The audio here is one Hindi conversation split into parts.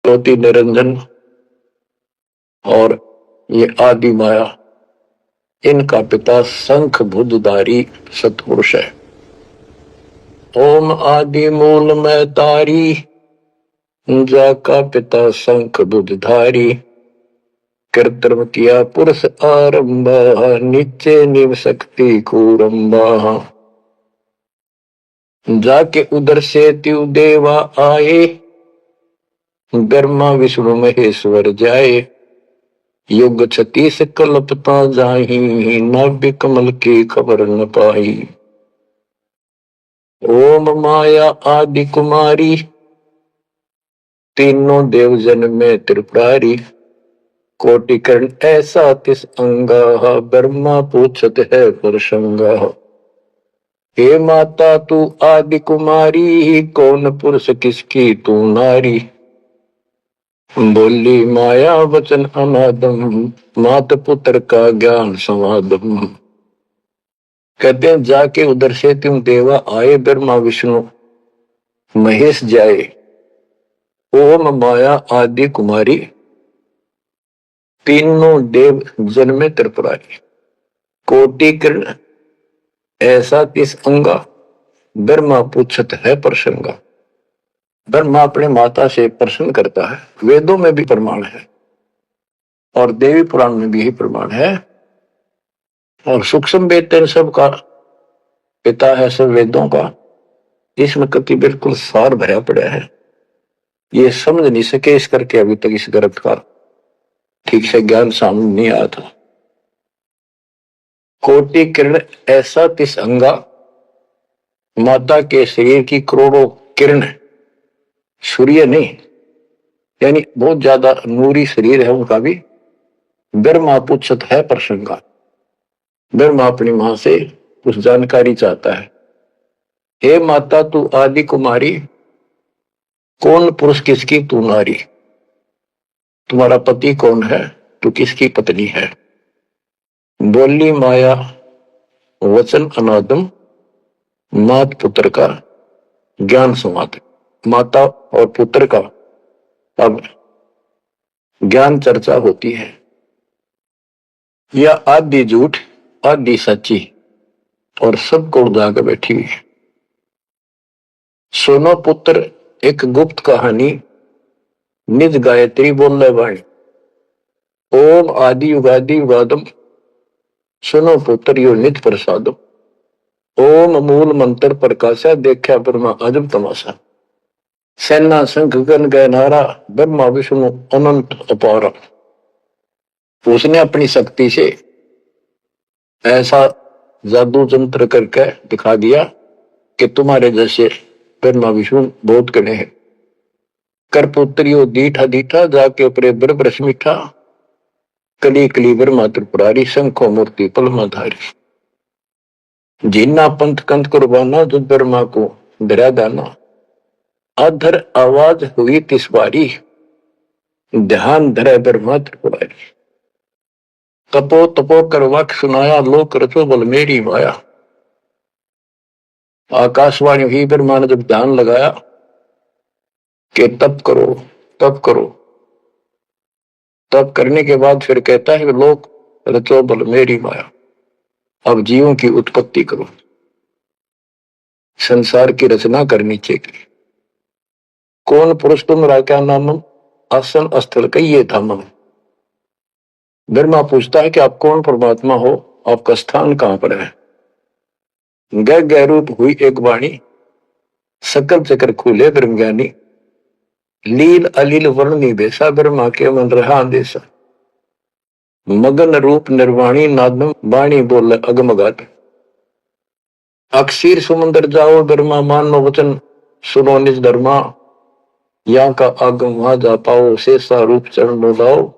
ज्योति निरंजन और ये आदि माया, इनका पिता शंख बुद्धधारी सत्पुरुष है। ओम आदि मूल में तारी, जाका पिता शंख बुद्धधारी। कृत्रिम किया पुरुष आरंभा, नीचे निव शक्ति कूरंबा। जाके उधर से त्यु देवा आए, ब्रह्मा विष्णु महेश्वर जाए। युग 36 कल्पता जाही, नाभि कमल की खबर न पाई। ओम माया आदि कुमारी, तीनों देव जन में त्रिपुरारी। कोटि कर्ण ऐसा तिस अंगा, ब्रह्मा पूछत है प्रसंगा। हे माता तू आदि कुमारी, कौन पुरुष किसकी तू नारी। बोली माया वचन अनादम, मात पुत्र का ज्ञान समादम। कहते हैं जाके उधर से तुम देवा आए, ब्रह्मा विष्णु महेश जाए। ओम माया आदि कुमारी, तीनों देव जन्मे त्रिपुरारी। कोटि किरण ऐसा तिस अंगा, ब्रह्मा पूछत है प्रसंगा। ब्रह्मा अपने माता से प्रश्न करता है। वेदों में भी प्रमाण है और देवी पुराण में भी यही प्रमाण है। और सूक्ष्म वेद सबका पिता है, सब वेदों का। इसमें कति बिल्कुल सार भरा पड़ा है। ये समझ नहीं सके इस करके अभी तक इस ग्रंथ का ठीक से ज्ञान सामने नहीं आया था। कोटि किरण ऐसा तिस अंगा, माता के शरीर की करोड़ों किरण, सूर्य नहीं, यानी बहुत ज्यादा नूरी शरीर है उनका भी। ब्रह्मा पूछत है प्रसंगा। ब्रह्मा अपनी मां से कुछ जानकारी चाहता है। हे माता तू आदि कुमारी, कौन पुरुष किसकी तू नारी। तुम्हारा पति कौन है, तू किसकी पत्नी है। बोली माया वचन अनादम, मात पुत्र का ज्ञान समाद। माता और पुत्र का अब ज्ञान चर्चा होती है। यह आदि झूठ आदि सच्ची और सबको उड़ा कर बैठी हुई है। सुनो पुत्र एक गुप्त कहानी, निज गायत्री बोले वाणी। ओम आदि युगादि युगादम, सुनो पुत्र यो निज प्रसादम। ओम मूल मंत्र प्रकाशा, देखा ब्रह्मा अजब तमाशा। सेना शंख गण गए नारा, ब्रह्मा विष्णु अनंत अपारा। उसने अपनी शक्ति से ऐसा जादू जंत्र करके दिखा दिया कि तुम्हारे जैसे ब्रह्मा विष्णु बहुत गणे हैं। कर पुत्रियो दीठा दीठा, जाके अपने ब्रह्म मीठा। कली कली ब्रह्मा त्रिपुरारी, शंखो मूर्ति पलमाधारी। जीना पंथ कंथ कुर्बाना, जो ब्रह्मा को डरा दाना। अधर आवाज हुई तिस बारी, ध्यान धरे ब्रह्मा त्रिपुरारी। तपो तपो कर वाक्य सुनाया, लोक रचो बल मेरी माया। आकाशवाणी हुई, ब्रह्मा ने जब ध्यान लगाया कि तप करो तप करो। तप करने के बाद फिर कहता है लोक रचो बल मेरी माया। अब जीवों की उत्पत्ति करो, संसार की रचना करनी चाहिए। कौन पुरुष तुम्हारा क्या नाम, आसन स्थल कहिए धामम। ब्रह्मा पूछता है कि आप कौन परमात्मा हो, आपका स्थान कहां पर है। गह रूप हुई एक वाणी, सकल चक्र खुले ब्रह्म ज्ञानी। लील अलील वर्णी बेसा, ब्रह्मा के मन रहा देसा। मगन रूप निर्वाणी, नादम वाणी बोल अगमगात। अक्षीर समुद्र जाओ, ब्रह्मा मानो वचन सुनो निज धर्मा। यहाँ का आगम वहां जा पाओ, शेषा रूप चरण मोदाओ।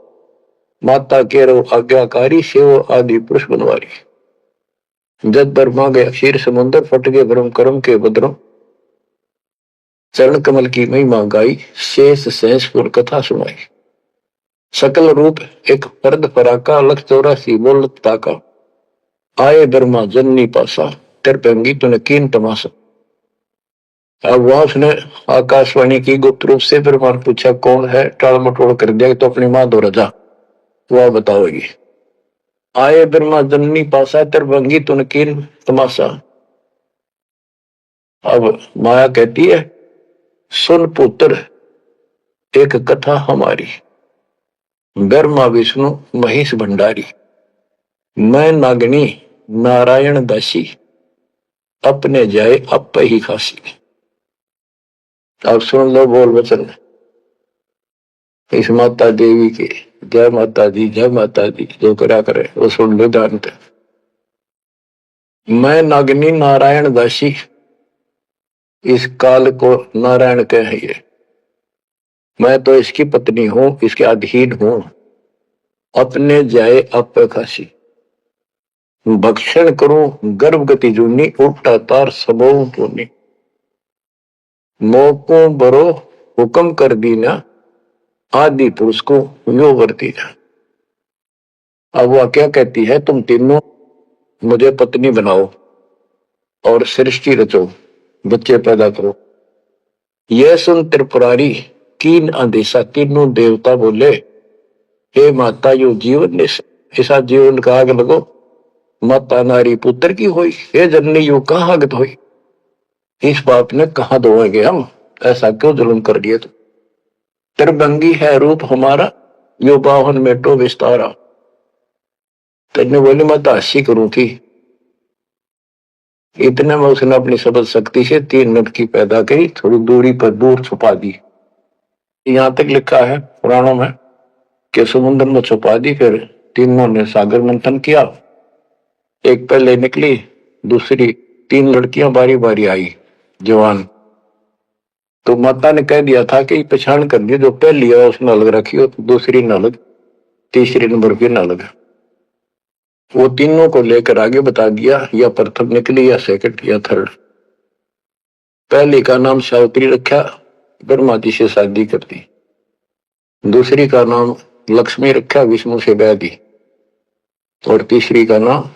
माता के रो आज्ञाकारी, सेव आदि पुरुष बनवारी। जब ब्रह्मा गया क्षीर समुद्र, फट गए ब्रह्म कर्म के बद्रम। चरण कमल की महिमा गाई, शेष सहसपुर कथा सुनाई। सकल रूप एक पर्द पराका, लख 84 बोलत ताका। आए ब्रह्मा जननी पासा, तेर पेंगी तुने कीन तमाशा। अब वहां उसने आकाशवाणी की गुप्त रूप से ब्रह्मांड पूछा कौन है, टाल मटोल कर दिया तो अपनी मां दो रजा वह बताओगी। आए ब्रह्मा जननी पासा तरभंगी तुनकीन तमाशा। अब माया कहती है सुन पुत्र एक कथा हमारी, ब्रह्मा विष्णु महेश भंडारी, मैं नागनी नारायण दासी, अपने जाए अप ही खासी। अब सुन लो बोल वचन इस माता देवी के। जय माता दी, जय माता दी, जो करा करे वो सुन लो जानते। मैं नागनी नारायण दासी, इस काल को नारायण कहिए, मैं तो इसकी पत्नी हूं, इसके अधीन हूं, अपने जाए अप खासी, भक्षण करूं गर्भगति जूनी, उल्टा तार सबो टूनी, मोको बरो हुक्म कर दीना, आदि पुरुष को यो वर्ती ना। अब वह क्या कहती है, तुम तीनों मुझे पत्नी बनाओ और सृष्टि रचो, बच्चे पैदा करो। यह सुन त्रिपुरारी कीन आदेशा, तीनों देवता बोले हे माता यो जीवन ऐसा जीवन का आग लगो, माता नारी पुत्र की होई, हे जननी यो कहाँ आगत होई, इस बाप ने कहा धोएंगे हम, ऐसा क्यों जुल्म कर दिए तुम। त्रिभंगी है रूप हमारा, यो बाहन मेटो विस्तारा। तेने बोली मैं तो हंसी करूं थी, इतने में उसने अपनी सबल शक्ति से 3 लड़की पैदा की, थोड़ी दूरी पर दूर छुपा दी। यहां तक लिखा है पुराणों में कि समुद्र में छुपा दी, फिर तीनों ने सागर मंथन किया, एक पहले निकली, दूसरी 3 लड़कियां बारी बारी आई जवान। तो माता ने कह दिया था कि पहचान कर दिया, जो पहली है उसने अलग रखी हो, दूसरी न अलग, तीसरी नंबर की न अलग। वो तीनों को लेकर आगे बता दिया, या प्रथम निकली या सेकंड या थर्ड। पहली का नाम सावित्री रखा, ब्रह्मा जी से शादी कर दी। दूसरी का नाम लक्ष्मी रखा, विष्णु से ब्याह दी। और तीसरी का नाम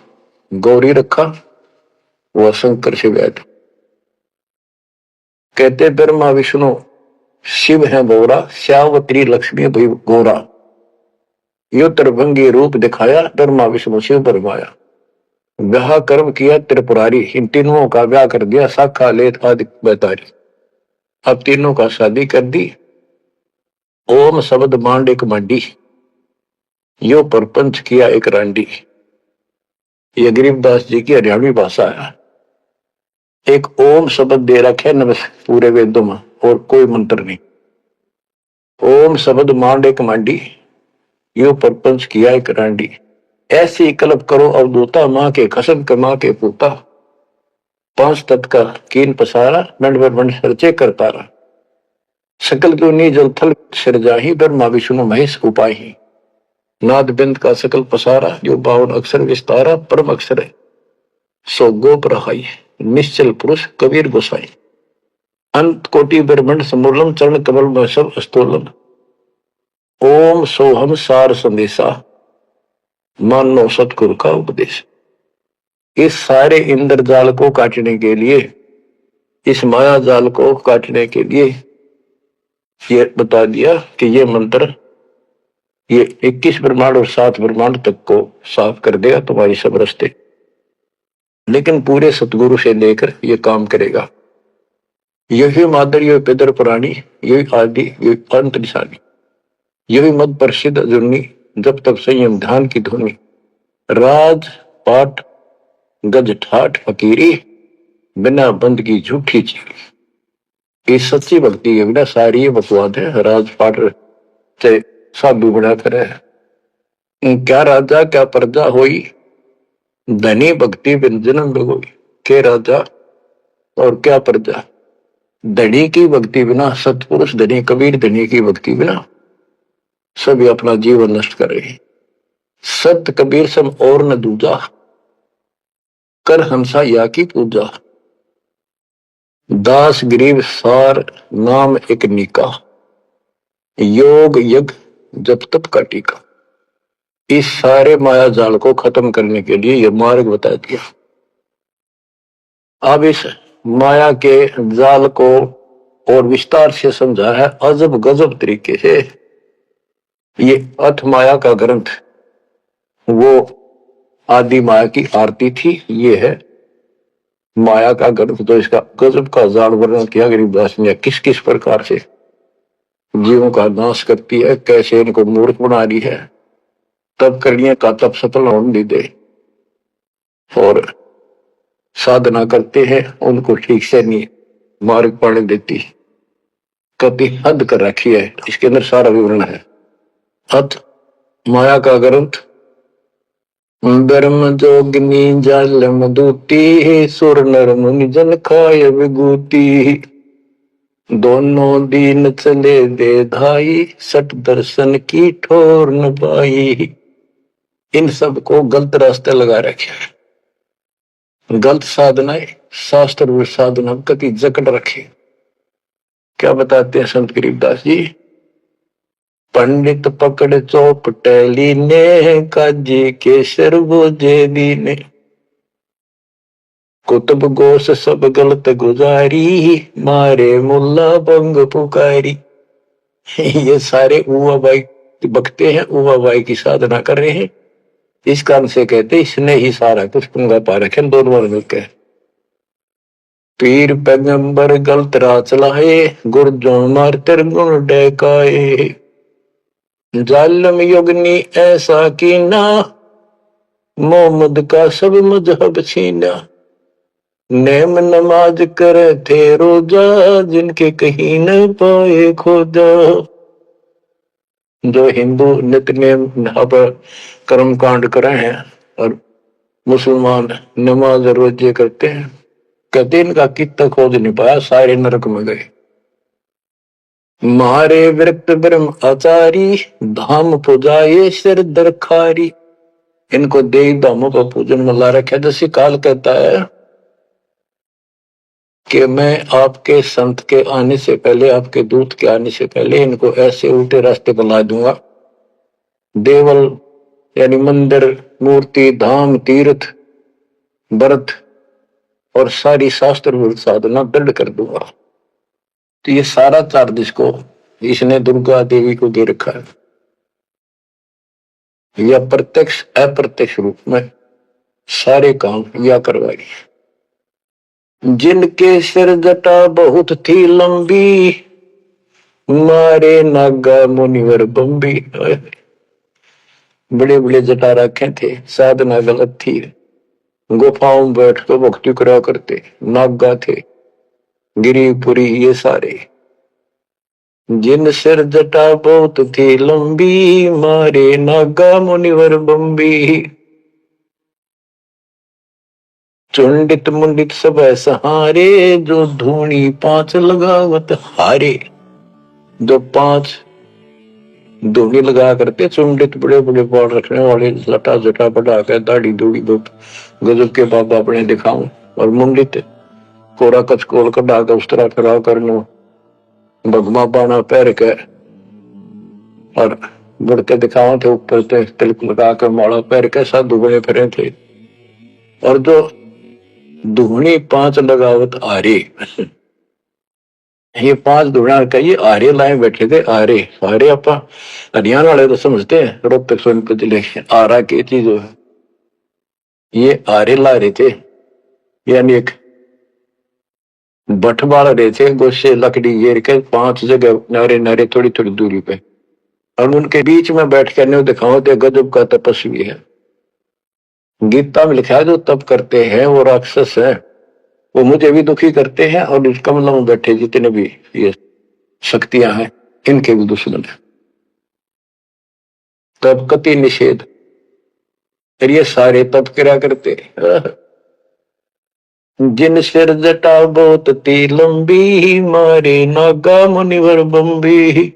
गौरी रखा, वह शंकर से ब्याह दी। कहते ब्रह्मा विष्णु शिव है बोरा, श्यावत्री लक्ष्मी भई गोरा, यो त्रिभंगी रूप दिखाया, ब्रह्मा विष्णु शिव बरमाया। ब्याह कर्म किया त्रिपुरारी, इन तीनों का ब्याह कर दिया, शाखा लेत आदि बैतारी। अब तीनों का शादी कर दी। ओम शब्द मांड एक मंडी, यो परपंच किया एक रांडी। ये गरीबदास जी की हरियाणवी भाषा है। एक ओम शब्द दे रखे नमस्कार पूरे वेदों में, और कोई मंत्र नहीं। ओम शब्द मांड एक मांडी, यो परपंच किया एक रांडी। ऐसी कल्प करो अवधूता, मां के कसम कमा के पूता, 5 तत् का कीन पसारा, मंड पर मंड सरचे कर तारा। सकल क्यों जल थल सिरजाही, ब्रह्मा विष्णु महेश उपाही। नाद बिंद का सकल पसारा, जो 52 अक्षर विस्तारा, परम अक्षर है सो गोप रहाई, निश्चल पुरुष कबीर गोसाई। अंत कोटि ब्रह्मंड समूलम, चरण कमल में सब अस्तोलन। ओम सोहम सार संदेशा, मानो सतगुरु का उपदेश। इस सारे इंद्र जाल को काटने के लिए, इस माया जाल को काटने के लिए ये बता दिया कि ये मंत्र ये 21 ब्रह्मांड और 7 ब्रह्मांड तक को साफ कर देगा तुम्हारी सब रास्ते, लेकिन पूरे सतगुरु से लेकर ये काम करेगा। यही मादर, यही पितर पुराणी, यही आदि, यही अंत निशानी, यही मद प्रसिद्ध जुर्नी, जब तक संयम ध्यान की धुनी। राज पाठ गज ठाठ फकीरी, बिना बंद की झूठी चीरी। ये सच्ची भक्ति है, बिना सारी ये बकवाद है। राजपाट से साधु बना करे, क्या राजा क्या प्रजा होई, धनी भक्ति बिन जन्म भगोई। के राजा और क्या प्रजा, धनी की भक्ति बिना, सतपुरुष धनी कबीर धनी की भक्ति बिना सभी अपना जीवन नष्ट कर रहे। सत कबीर सम और न दूजा, कर हंसा या की पूजा। दास गरीब सार नाम एक निका, योग यज्ञ जब तप का टीका। इस सारे माया जाल को खत्म करने के लिए यह मार्ग बता दिया। अब इस माया के जाल को और विस्तार से समझा है, अजब गजब तरीके से। ये अथ माया का ग्रंथ वो आदि माया की आरती थी, ये है माया का ग्रंथ। तो इसका गजब का जाल वर्णन किया गरीबदास ने, किस किस प्रकार से जीवों का नाश करती है, कैसे इनको मूर्ख बना रही है, तब करने का तब सफल होने दे, और साधना करते हैं उनको ठीक से नहीं मार्ग पाने देती, कति हद कर रखी है। इसके अंदर सारा विवरण है। अथ माया का ग्रंथ ब्रह्म जोगिनी जाल मधुती, सुर नर मुनि जन खाय विभूति, दोनों दीन चले दे धाई, सट दर्शन की ठोर न पाई। इन सब को गलत रास्ते लगा रखे, गलत साधनाएं, शास्त्र साधना कति जकड़ रखे। क्या बताते हैं संत गरीबदास जी, पंडित पकड़ चौपटेली ने, काजी के सरबोजे दीने, कुतुब गोस सब गलत गुजारी, मारे मुल्ला बंग पुकारी। ये सारे उवा बाई बकते हैं, उवा बाई की साधना कर रहे हैं। इस कारण से कहते इसने ही सारा कुछ पंगा पा रखे दोनों मिलकर। पीर पैगंबर गलत राह चलाए, गुरजों मार तेर गुण डकाए, जालिम युगनी ऐसा कीना, मोहम्मद का सब मजहब छीना, नेम नमाज करे थे रोजा, जिनके कहीं न पाए खोजा। जो हिंदू नित्यनेम कर्म कांड करे हैं और मुसलमान नमाज रोजे करते हैं, कहते इनका कितना खोज नहीं पाया, सारे नरक में गए। मारे विरक्त ब्रह्म आचारी, धाम पुजाए सिर दरखारी। इनको देवी धामों का पूजन में ला रखा। जैसे काल कहता है कि मैं आपके संत के आने से पहले, आपके दूत के आने से पहले इनको ऐसे उल्टे रास्ते पर ला दूंगा, देवल यानी मंदिर, मूर्ति, धाम, तीर्थ, व्रत और सारी शास्त्र साधना दृढ़ कर दूंगा। तो ये सारा चार्ज इसको इसने दुर्गा देवी को दे रखा है, या प्रत्यक्ष अप्रत्यक्ष रूप में सारे काम या करवाई। जिनके सिर जटा बहुत थी लंबी, मारे नागा मुनिवर बम्बी। बड़े बड़े जटा रखे थे, साधना गलत थी, गुफाओं में बैठ कर भक्ति करा करते, नागा थे, गिरिपुरी, ये सारे। जिन सिर जटा बहुत थी लंबी, मारे नागा मुनिवर बम्बी, चुंडित मुंडित सब सहारे, जो धूनी पांच लगावत हारे। जो पांच धूनी लगा करते, चुंडित बड़े बड़े बाल रखने वाले, लटा जटा बढ़ा कर, दाढ़ी दूढ़ी गजब के बाबा अपने दिखाऊं, और मुंडित कोरा कचकोल कर डाकर उस तरह खड़ा कर लो, भगमा बाना पैर के और बढ़ते दिखावा थे, ऊपर से तिलक लगा कर माला पैर के साधु बने फिरे थे। और जो धूनी पांच लगावत आरे, ये पांच धूना का ये आरे लाए बैठे थे। आरे आरे अपा हरियाणा वाले तो समझते हैं, रोहतक सोनपुर जिले आरा की चीज है, ये आरे ला रहे थे, यानी एक बठ बाल रहे थे, गोशे लकड़ी घेर के पांच जगह नारे नारे थोड़ी थोड़ी दूरी पे, और उनके बीच में बैठ कर दिखाओ थे, गजब का तपस्वी है। गीता में लिखा है जो तप करते हैं वो राक्षस है, वो मुझे भी दुखी करते हैं, और इस कमलों में बैठे जितने भी ये शक्तियां हैं इनके भी दुश्मन है। तब कति निषेध, और ये सारे तप करा करते। जिन सिर जटा बहुत ती लंबी, मारे नागा मुनिवर बम्बी,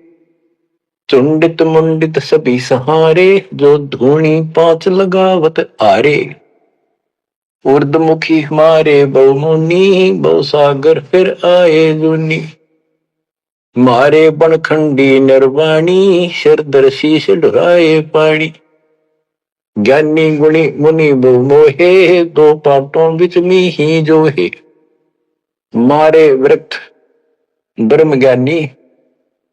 चुंडित मुंडित सभी सहारे, जो धूनी पांच लगावत आरे। उर्दमुखी मारे बहुमुनि, बहु सागर फिर आए जुनी, मारे बनखंडी निर्वाणी, शरदर शीश ढुराए पानी। ज्ञानी गुणी मुनि बहु मोहे, दो पाटों बिच मी ही जो है। मारे वृक्ष ब्रह्म ज्ञानी,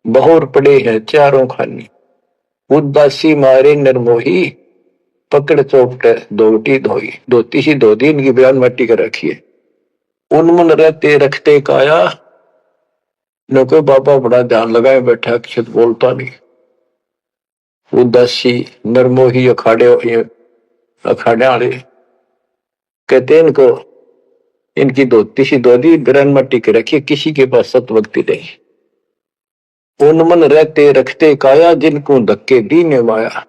बहुर पड़े हैं चारों खानी। उदासी मारे निर्मोही, पकड़ चौपटे धोती धोई। धोती सी धोती इनकी बयान मट्टी कर रखी है। उनमुन रहते रखते काया, न कोई बाबा बड़ा ध्यान लगाए बैठा, अक्षत बोलता नहीं। उदासी निर्मोही अखाड़े अखाड़े वाले कहते हैं इनको, इनकी धोती सी धोती बयान मट्टी कर रखी है, किसी के पास सतभक्ति नहीं। उनमन रहते रखते काया, जिनको धक्के दीने माया।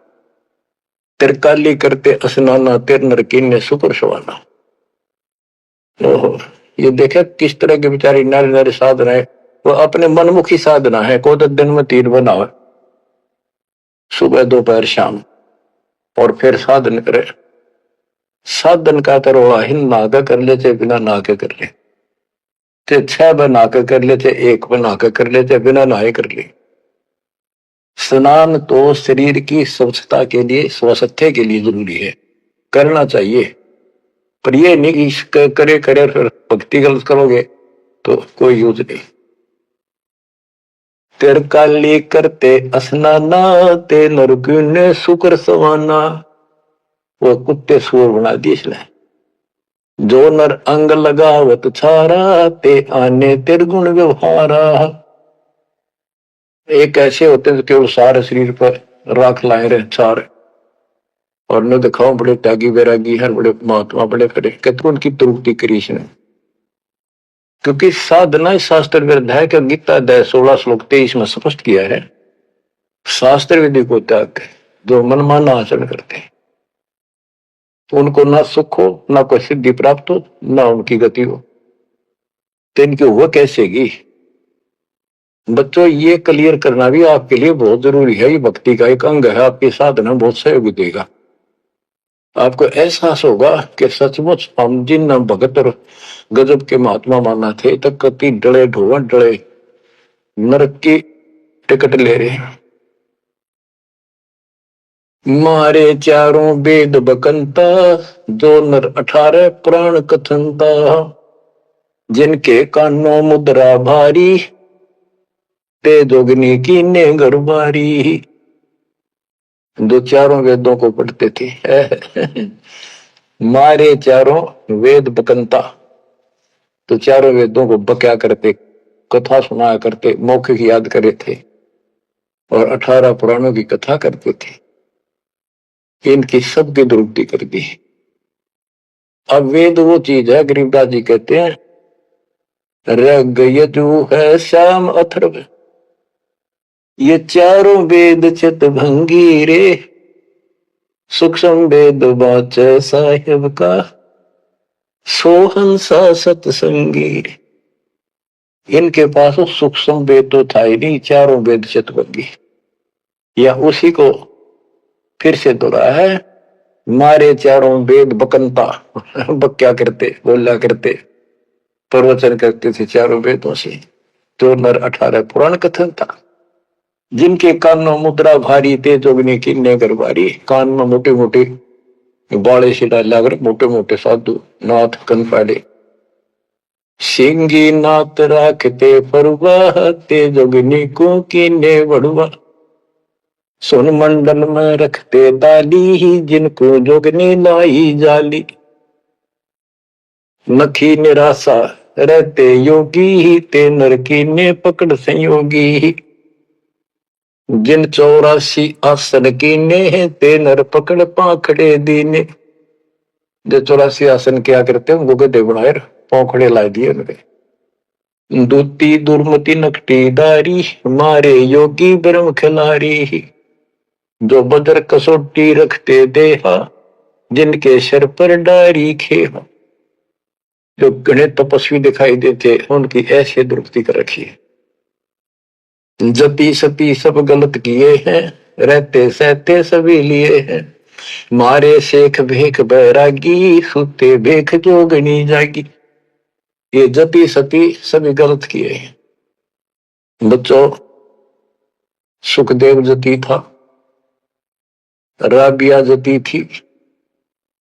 तिरकाली करते स्नाना, तिर नरकीने सुपर सवाना। ओहो, ये देखे किस तरह के बेचारी नारी नारी साधना है। वो अपने मनमुखी साधना है। को तो दिन में 3 बनावे, सुबह दोपहर शाम, और फिर साधन करे। साधन का तरोड़ा हिन नागा कर ले, चाहे बिना नाके कर ले, चाहे 6 बना के कर ले, चाहे 1 बना के कर ले, चाहे बिना नहाए कर ले। स्नान तो शरीर की स्वच्छता के लिए, स्वास्थ्य के लिए जरूरी है, करना चाहिए। पर ये नहीं कि करे करे फिर भक्ति गलत करोगे तो कोई यूज नहीं। तिरकाली करते स्नाना, ते नरकुने शुक्र सवाना। वो कुत्ते सुअर बना दी इसने। जो नर अंग लगावत छारा, ते आने तिरगुण व्यवहारा। एक ऐसे होते हैं केवल सारे शरीर पर राख लाए रहे छार, और न दिखाओ बड़े त्यागी वैरागी है, बड़े महात्मा बड़े करे, कहते उनकी त्रुटि कृष्ण। क्योंकि साधना शास्त्र विरुद्ध है कि गीता अध्याय 16 श्लोक 23 में स्पष्ट किया है, शास्त्र विधि को त्याग जो मनमाना आचरण करते हैं उनको ना सुख हो, ना कोई सिद्धि प्राप्त हो, ना उनकी गति हो। तो इनकी हुआ कैसेगी? बच्चों, ये क्लियर करना भी आपके लिए बहुत जरूरी है। ये भक्ति का एक अंग है, आपकी साधना बहुत सहयोग देगा। आपको एहसास होगा कि सचमुच हम जिन भगत और गजब के महात्मा माना थे, तक कति डले ढोवन डले नरक की टिकट ले रहे हैं। मारे चारों वेद बकंता, जो नर 18 पुराण कथनता। जिनके कानों मुद्रा भारी, ते जोगनी की ने गरबारी। जो चारों वेदों को पढ़ते थे मारे चारों वेद बकंता, तो चारों वेदों को बक्या करते, कथा सुनाया करते, मौखिक याद करे थे, और 18 पुराणों की कथा करते थे। इनकी सबकी दुरुक्ति कर दी। अब वेद वो चीज है, गरीबदास जी कहते हैं, रग यजु है श्याम अथर्व, ये चारों वेद चित भंगी रे। सूक्ष्म वेद बाच साहिब का, सोहंसा सतसंगी। इनके पास सूक्ष्म वेद तो था ही नहीं, चारों वेद चित भंगी। या उसी को फिर से दोहरा है, मारे चारों वेद बकंता बक्या करते, बोला करते, प्रवचन करते थे चारों वेदों से। जो नर 18 पुराण कथन था। जिनके कान में मुद्रा भारी, ते जोगनी की ने गरबारी। कान में मोटे मोटे बाले से डाल कर मोटे मोटे साधु नाथ कन पाड़े। सिंगी नाथ राखते फरुआ, ते जोगनी को कीने बड़ुआ। सोन मंडल में रखते ताली, जिनको जोगनी लाई जाली। नखी निराशा रहते योगी, ते नरकी ने पकड़ संयोगी। जिन 84 आसन कीने, ते नर पकड़ पाखड़े दीने। जो 84 आसन क्या करते हैं, उनको गधे बनाए पाखड़े ला दिए उनके। दूती दुर्मति नकटी दारी, मारे योगी ब्रह्म खिलारी। जो बदर कसोटी रखते देहा, जिनके सर पर डारी खेहा। जो घने तपस्वी दिखाई देते, उनकी ऐसी दुरुक्ति कर रखी है। जपी सपी सब गलत किए हैं, रहते सहते सभी लिए हैं। मारे शेख भेख बैरागी, सुते भेख जोगनी जागी। ये जपी सपी सभी गलत किए हैं। बच्चों, सुखदेव जती था, राबिया जती थी।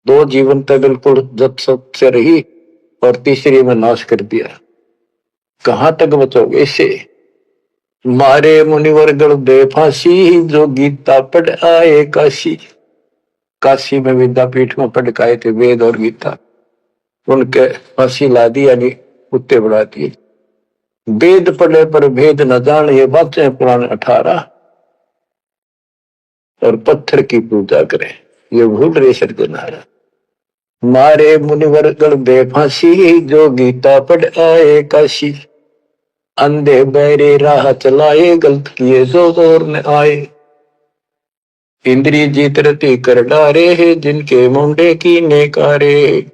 2 जीवन तक बिल्कुल जप सप से रही, और तीसरी में नाश कर दिया। कहां तक बचोगे इससे? मारे मुनिवर गण दे फांसी, जो गीता पढ़ आए काशी। काशी में विद्यापीठ में पढ़ के आए थे वेद और गीता, उनके फांसी ला दी, यानी कुत्ते बढ़ा दिए। वेद पढ़े पर भेद न जान, ये बातें पुराण 18। और पत्थर की पूजा करें, ये भूल रहे सज्जनारा। मारे मुनिवर गण दे फांसी, जो गीता पढ़ आए काशी। अंधे बहरे राह चलाए, गलत किए जो दौर न आए। इंद्री जीत रति कर डारे है, जिनके मुंडे की नेकारे।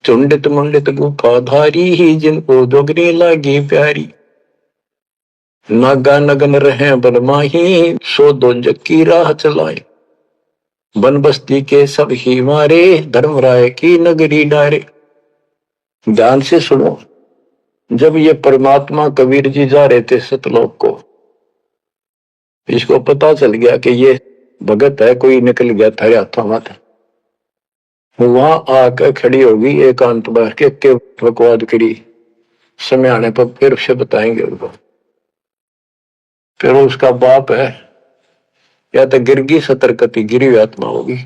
चुंडित मुंडित गुफा धारी ही, जिनको जोगनी लागी प्यारी। नागा नगन रहे बलमाही, सो दो जग की राह चलाए। वन बस्ती के सब ही मारे, धर्मराय की नगरी डारे। ध्यान से सुनो, जब ये परमात्मा कबीर जी जा रहे थे सतलोक को, इसको पता चल गया कि ये भगत है, कोई निकल गया थारे हाथों मत। वहां आकर खड़ी होगी एकांत बैठ के बकवाद करी, समय आने पर फिर से बताएंगे उनको। फिर उसका बाप है, या तो गिरगी सतर्कती गिरी हुई आत्मा होगी,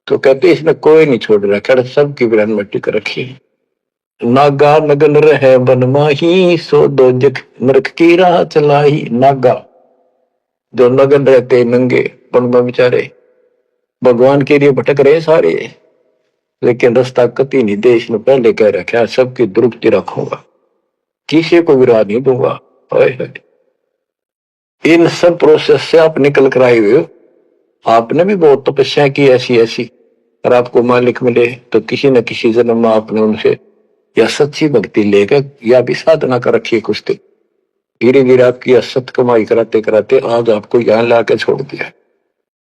तो कहते इसने कोई नहीं छोड़ रखा, सबकी ब्रहण मट्टी कर रखी। नागा नगन रहे बनमाही, सो दो जग नरक की राह चलाई। नागा जो नगन रहते नंगे बनवा बेचारे, भगवान के लिए भटक रहे सारे, लेकिन रास्ता कति नहीं देश ने पहले कह रखा, सबकी दुरुक्ति रखूंगा, किसी को विराध नहीं दूंगा। इन सब प्रोसेस से आप निकल कर आए हुए हो। आपने भी बहुत तपस्या की ऐसी ऐसी, और आपको मालिक मिले तो किसी न किसी जन्म में आपने उनसे या सच्ची भक्ति लेकर या भी साधना कर रखी है कुछ। धीरे धीरे आपकी असत कमाई कराते कराते आज आपको यहाँ लाके छोड़ दिया।